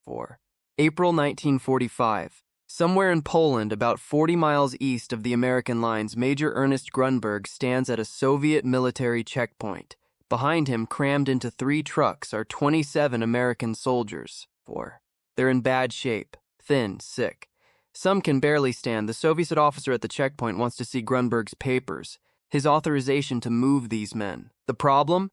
4. April 1945. Somewhere in Poland, about 40 miles east of the American lines, Major Ernest Grunberg stands at a Soviet military checkpoint. Behind him, crammed into 3 trucks, are 27 American soldiers. 4. They're in bad shape, thin, sick. Some can barely stand. The Soviet officer at the checkpoint wants to see Grunberg's papers, his authorization to move these men. The problem?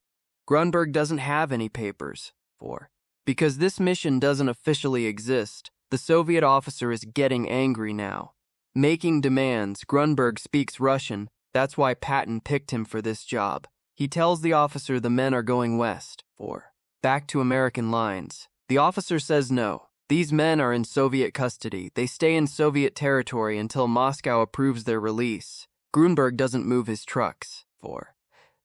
Grunberg doesn't have any papers. 4. Because this mission doesn't officially exist, the Soviet officer is getting angry now. Making demands. Grunberg speaks Russian. That's why Patton picked him for this job. He tells the officer the men are going west. 4. Back to American lines. The officer says no. These men are in Soviet custody. They stay in Soviet territory until Moscow approves their release. Grunberg doesn't move his trucks. 4.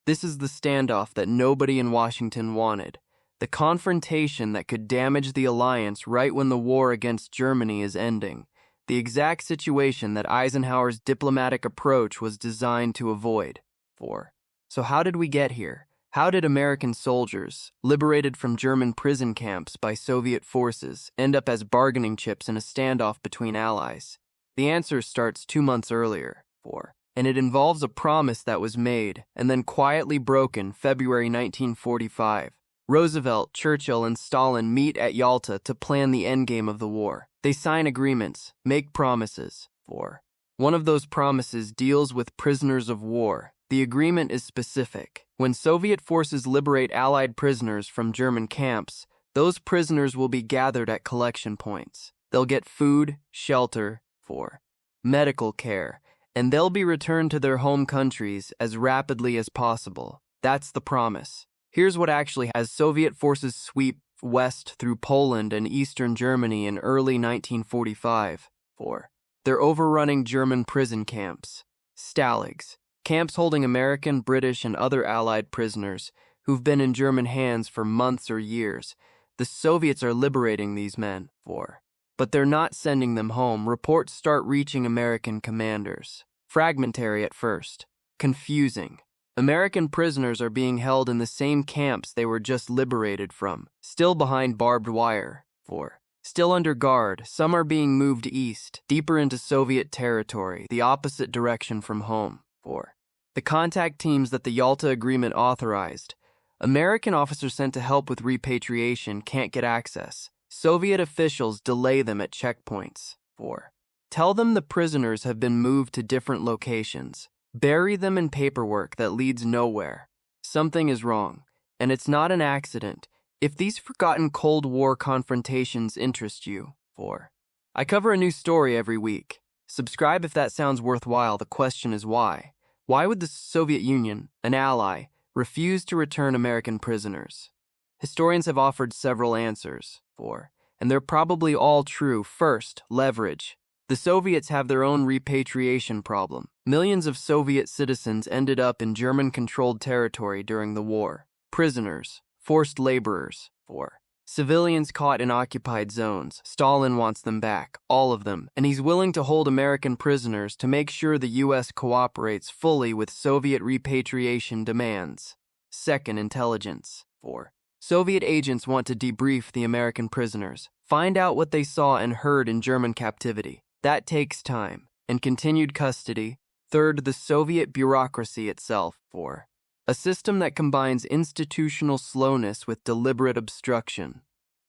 This is the standoff that nobody in Washington wanted. The confrontation that could damage the alliance right when the war against Germany is ending. The exact situation that Eisenhower's diplomatic approach was designed to avoid. 4. So how did we get here? How did American soldiers, liberated from German prison camps by Soviet forces, end up as bargaining chips in a standoff between allies? The answer starts 2 months earlier. 4. And it involves a promise that was made and then quietly broken February 1945. Roosevelt, Churchill, and Stalin meet at Yalta to plan the endgame of the war. They sign agreements, make promises. 4. One of those promises deals with prisoners of war. The agreement is specific. When Soviet forces liberate Allied prisoners from German camps, those prisoners will be gathered at collection points. They'll get food, shelter, 4. Medical care, and they'll be returned to their home countries as rapidly as possible. That's the promise. Here's what actually has Soviet forces sweep west through Poland and eastern Germany in early 1945. 4. They're overrunning German prison camps, stalags, camps holding American, British, and other Allied prisoners who've been in German hands for months or years. The Soviets are liberating these men. 4. But they're not sending them home. Reports start reaching American commanders. Fragmentary at first. Confusing. American prisoners are being held in the same camps they were just liberated from, still behind barbed wire. 4. Still under guard, some are being moved east, deeper into Soviet territory, the opposite direction from home. 4. The contact teams that the Yalta Agreement authorized. American officers sent to help with repatriation can't get access. Soviet officials delay them at checkpoints. 4. Tell them the prisoners have been moved to different locations. Bury them in paperwork that leads nowhere. Something is wrong, and it's not an accident. If these forgotten Cold War confrontations interest you. 4. I cover a new story every week. Subscribe if that sounds worthwhile. The question is why? Why would the Soviet Union, an ally, refuse to return American prisoners? Historians have offered several answers. 4. And they're probably all true. First, leverage. The Soviets have their own repatriation problem. Millions of Soviet citizens ended up in German-controlled territory during the war. Prisoners, forced laborers. 4. Civilians caught in occupied zones. Stalin wants them back, all of them, and he's willing to hold American prisoners to make sure the U.S. cooperates fully with Soviet repatriation demands. Second, intelligence. 4. Soviet agents want to debrief the American prisoners, find out what they saw and heard in German captivity. That takes time. And continued custody. Third, the Soviet bureaucracy itself. 4. A system that combines institutional slowness with deliberate obstruction.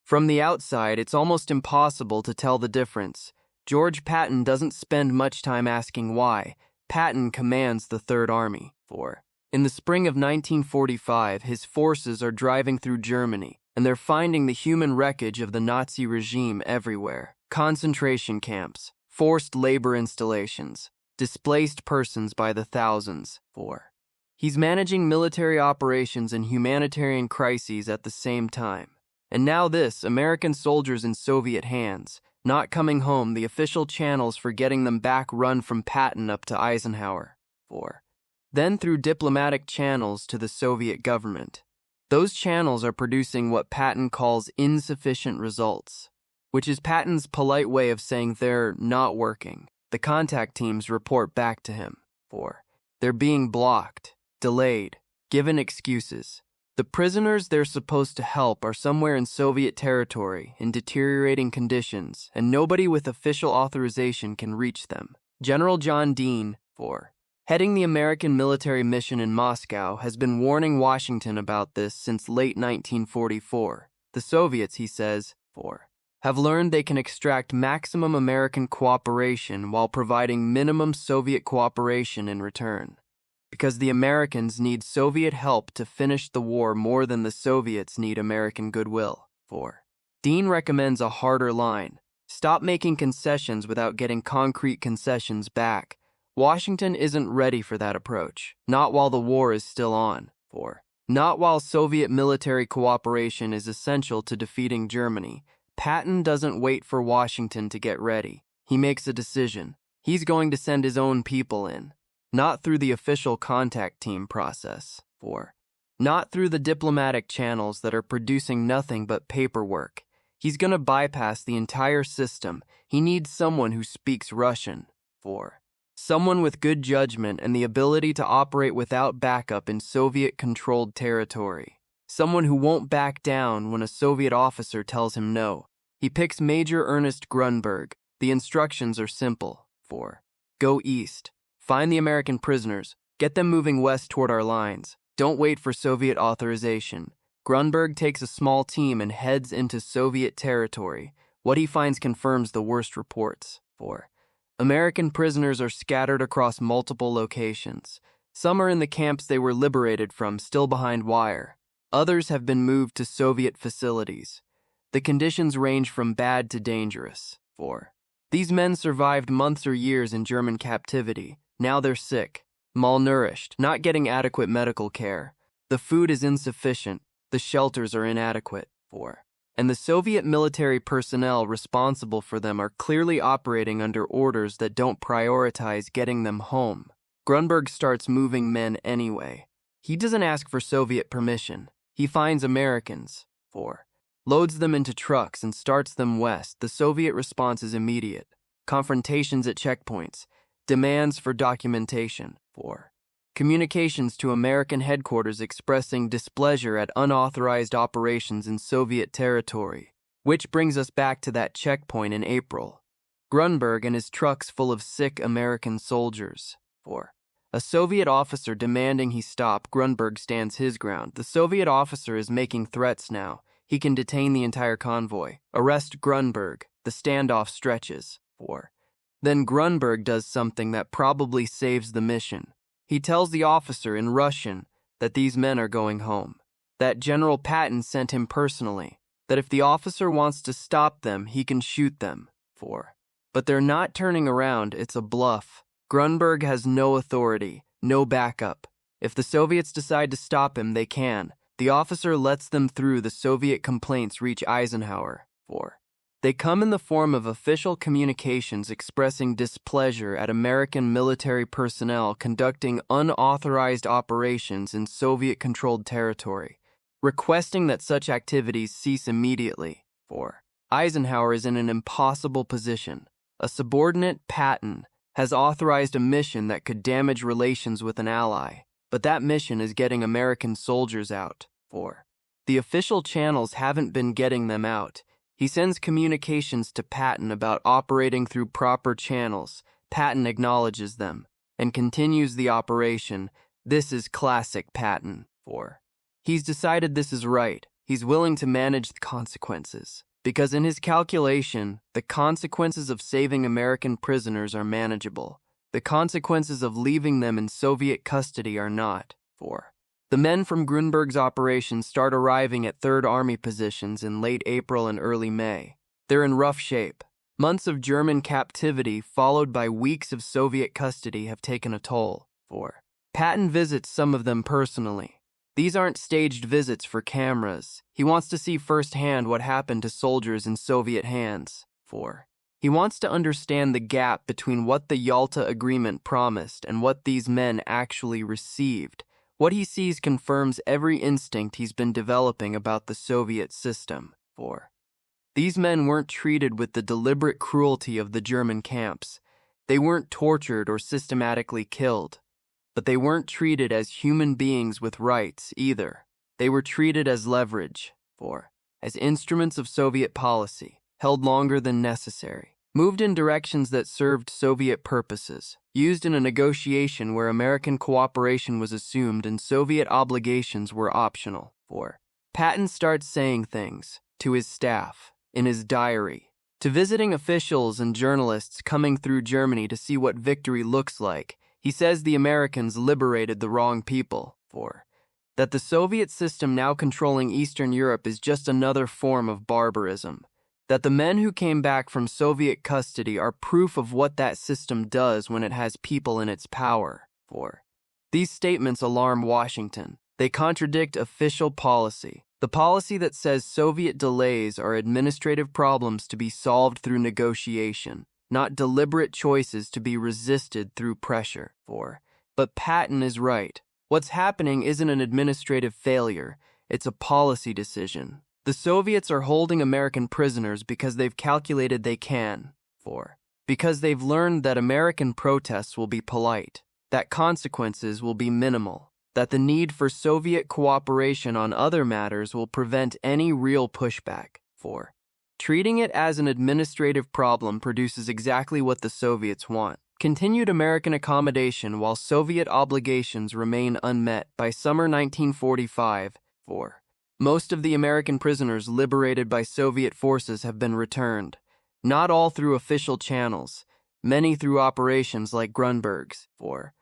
From the outside, it's almost impossible to tell the difference. George Patton doesn't spend much time asking why. Patton commands the Third Army. 4. In the spring of 1945, his forces are driving through Germany, and they're finding the human wreckage of the Nazi regime everywhere. Concentration camps, forced labor installations, displaced persons by the thousands. 4. He's managing military operations and humanitarian crises at the same time. And now this, American soldiers in Soviet hands, not coming home, the official channels for getting them back run from Patton up to Eisenhower. 4. Then through diplomatic channels to the Soviet government. Those channels are producing what Patton calls insufficient results, which is Patton's polite way of saying they're not working. The contact teams report back to him. 4. They're being blocked, delayed, given excuses. The prisoners they're supposed to help are somewhere in Soviet territory in deteriorating conditions, and nobody with official authorization can reach them. General John Dean, 4, heading the American military mission in Moscow, has been warning Washington about this since late 1944. The Soviets, he says, 4, have learned they can extract maximum American cooperation while providing minimum Soviet cooperation in return. Because the Americans need Soviet help to finish the war more than the Soviets need American goodwill. 4. Dean recommends a harder line. Stop making concessions without getting concrete concessions back. Washington isn't ready for that approach. Not while the war is still on. 4. Not while Soviet military cooperation is essential to defeating Germany. Patton doesn't wait for Washington to get ready. He makes a decision. He's going to send his own people in. Not through the official contact team process. 4. Not through the diplomatic channels that are producing nothing but paperwork. He's going to bypass the entire system. He needs someone who speaks Russian. 4. Someone with good judgment and the ability to operate without backup in Soviet-controlled territory. Someone who won't back down when a Soviet officer tells him no. He picks Major Ernest Grunberg. The instructions are simple. 4. Go east. Find the American prisoners. Get them moving west toward our lines. Don't wait for Soviet authorization. Grunberg takes a small team and heads into Soviet territory. What he finds confirms the worst reports. 4. American prisoners are scattered across multiple locations. Some are in the camps they were liberated from, still behind wire. Others have been moved to Soviet facilities. The conditions range from bad to dangerous. 4. These men survived months or years in German captivity. Now they're sick, malnourished, not getting adequate medical care. The food is insufficient. The shelters are inadequate. 4. And the Soviet military personnel responsible for them are clearly operating under orders that don't prioritize getting them home. Grunberg starts moving men anyway. He doesn't ask for Soviet permission. He finds Americans. 4. Loads them into trucks and starts them west. The Soviet response is immediate. Confrontations at checkpoints. Demands for documentation. 4. Communications to American headquarters expressing displeasure at unauthorized operations in Soviet territory. Which brings us back to that checkpoint in April. Grunberg and his trucks full of sick American soldiers. 4. A Soviet officer demanding he stop. Grunberg stands his ground. The Soviet officer is making threats now. He can detain the entire convoy. Arrest Grunberg. The standoff stretches. 4. Then Grunberg does something that probably saves the mission. He tells the officer in Russian that these men are going home, that General Patton sent him personally, that if the officer wants to stop them, he can shoot them. 4. But they're not turning around, it's a bluff. Grunberg has no authority, no backup. If the Soviets decide to stop him, they can. The officer lets them through. The Soviet complaints reach Eisenhower. 4. They come in the form of official communications expressing displeasure at American military personnel conducting unauthorized operations in Soviet-controlled territory, requesting that such activities cease immediately. 4. Eisenhower is in an impossible position. A subordinate, Patton, has authorized a mission that could damage relations with an ally, but that mission is getting American soldiers out. 4. The official channels haven't been getting them out. He sends communications to Patton about operating through proper channels. Patton acknowledges them and continues the operation. This is classic Patton. 4. He's decided this is right. He's willing to manage the consequences, because in his calculation, the consequences of saving American prisoners are manageable. The consequences of leaving them in Soviet custody are not. 4. The men from Grunberg's operation start arriving at Third Army positions in late April and early May. They're in rough shape. Months of German captivity followed by weeks of Soviet custody have taken a toll. 4. Patton visits some of them personally. These aren't staged visits for cameras. He wants to see firsthand what happened to soldiers in Soviet hands. 4. He wants to understand the gap between what the Yalta Agreement promised and what these men actually received. What he sees confirms every instinct he's been developing about the Soviet system. 4. These men weren't treated with the deliberate cruelty of the German camps. They weren't tortured or systematically killed. But they weren't treated as human beings with rights either. They were treated as leverage, 4. As instruments of Soviet policy, held longer than necessary, moved in directions that served Soviet purposes, used in a negotiation where American cooperation was assumed and Soviet obligations were optional. 4. Patton starts saying things to his staff, in his diary, to visiting officials and journalists coming through Germany to see what victory looks like. He says the Americans liberated the wrong people. 4. That the Soviet system now controlling Eastern Europe is just another form of barbarism. That the men who came back from Soviet custody are proof of what that system does when it has people in its power. 4. These statements alarm Washington. They contradict official policy, the policy that says Soviet delays are administrative problems to be solved through negotiation, not deliberate choices to be resisted through pressure. 4. But Patton is right. What's happening isn't an administrative failure, it's a policy decision. The Soviets are holding American prisoners because they've calculated they can. 4. Because they've learned that American protests will be polite, that consequences will be minimal, that the need for Soviet cooperation on other matters will prevent any real pushback. 4. Treating it as an administrative problem produces exactly what the Soviets want. Continued American accommodation while Soviet obligations remain unmet. By summer 1945, 4. Most of the American prisoners liberated by Soviet forces have been returned, not all through official channels, many through operations like Grunberg's. 4.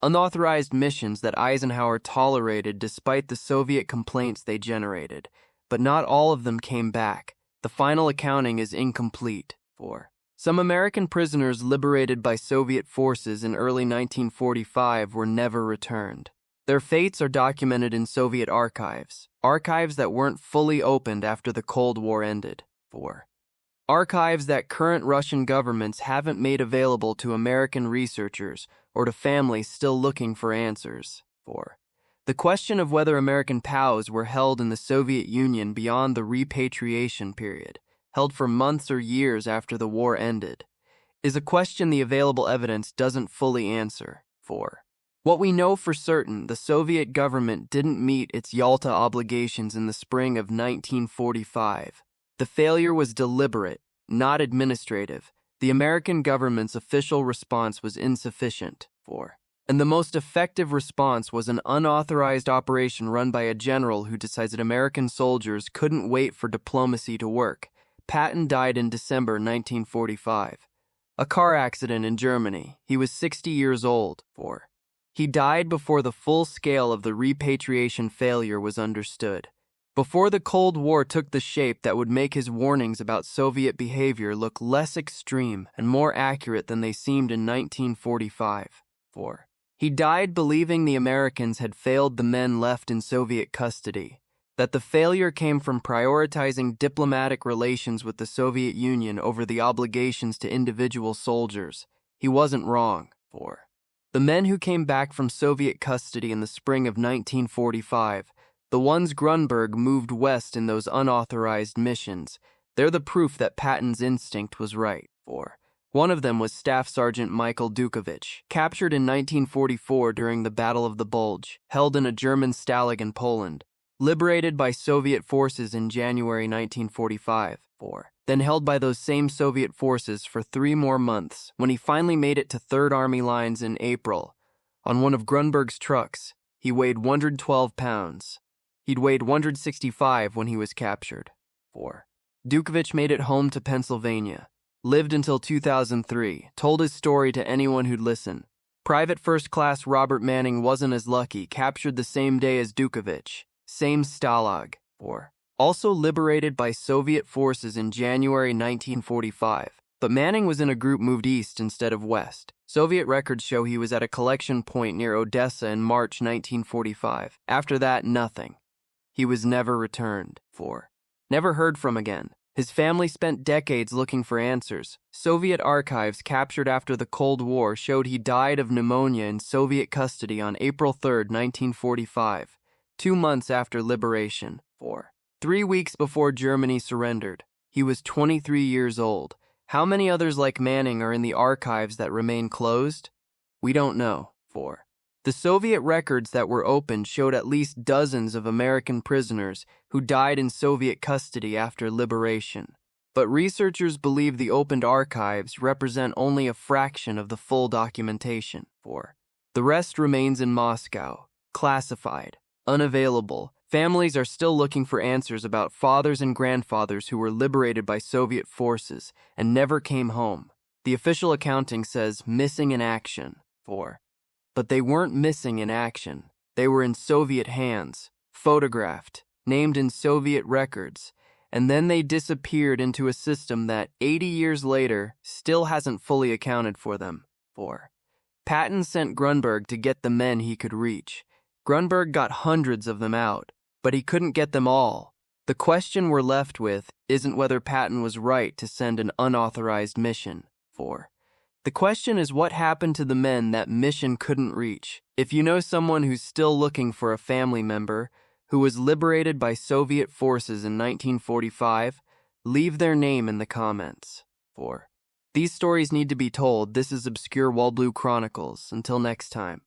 Unauthorized missions that Eisenhower tolerated despite the Soviet complaints they generated, but not all of them came back. The final accounting is incomplete. 4. Some American prisoners liberated by Soviet forces in early 1945 were never returned. Their fates are documented in Soviet archives that weren't fully opened after the Cold War ended. 4. Archives that current Russian governments haven't made available to American researchers or to families still looking for answers. 4. The question of whether American POWs were held in the Soviet Union beyond the repatriation period, held for months or years after the war ended, is a question the available evidence doesn't fully answer. 4. What we know for certain, the Soviet government didn't meet its Yalta obligations in the spring of 1945. The failure was deliberate, not administrative. The American government's official response was insufficient. 4. And the most effective response was an unauthorized operation run by a general who decided American soldiers couldn't wait for diplomacy to work. Patton died in December 1945. A car accident in Germany. He was 60 years old. 4. He died before the full scale of the repatriation failure was understood, before the Cold War took the shape that would make his warnings about Soviet behavior look less extreme and more accurate than they seemed in 1945. 4. He died believing the Americans had failed the men left in Soviet custody, that the failure came from prioritizing diplomatic relations with the Soviet Union over the obligations to individual soldiers. He wasn't wrong. 4. The men who came back from Soviet custody in the spring of 1945, the ones Grunberg moved west in those unauthorized missions, they're the proof that Patton's instinct was right. 4. One of them was Staff Sergeant Michael Dukovich, captured in 1944 during the Battle of the Bulge, held in a German stalag in Poland, liberated by Soviet forces in January 1945. 4. Then held by those same Soviet forces for 3 more months. When he finally made it to 3rd Army lines in April, on one of Grunberg's trucks, he weighed 112 pounds. He'd weighed 165 when he was captured. 4. Dukovich made it home to Pennsylvania, lived until 2003, told his story to anyone who'd listen. Private First Class Robert Manning wasn't as lucky, captured the same day as Dukovich, same stalag. 4. Also liberated by Soviet forces in January 1945, but Manning was in a group moved east instead of west. Soviet records show he was at a collection point near Odessa in March 1945. After that, nothing. He was never returned. 4. Never heard from again. His family spent decades looking for answers. Soviet archives captured after the Cold War showed he died of pneumonia in Soviet custody on April 3, 1945, 2 months after liberation. 4. 3 weeks before Germany surrendered. He was 23 years old. How many others like Manning are in the archives that remain closed? We don't know. 4. The Soviet records that were opened showed at least dozens of American prisoners who died in Soviet custody after liberation. But researchers believe the opened archives represent only a fraction of the full documentation. 4. The rest remains in Moscow, classified, unavailable. Families are still looking for answers about fathers and grandfathers who were liberated by Soviet forces and never came home. The official accounting says missing in action. 4. But they weren't missing in action. They were in Soviet hands, photographed, named in Soviet records, and then they disappeared into a system that 80 years later still hasn't fully accounted for them. 4. Patton sent Grunberg to get the men he could reach. Grunberg got hundreds of them out, but he couldn't get them all. The question we're left with isn't whether Patton was right to send an unauthorized mission. 4. The question is what happened to the men that mission couldn't reach. If you know someone who's still looking for a family member who was liberated by Soviet forces in 1945, leave their name in the comments. 4. These stories need to be told. This is Obscure WWII Chronicles. Until next time.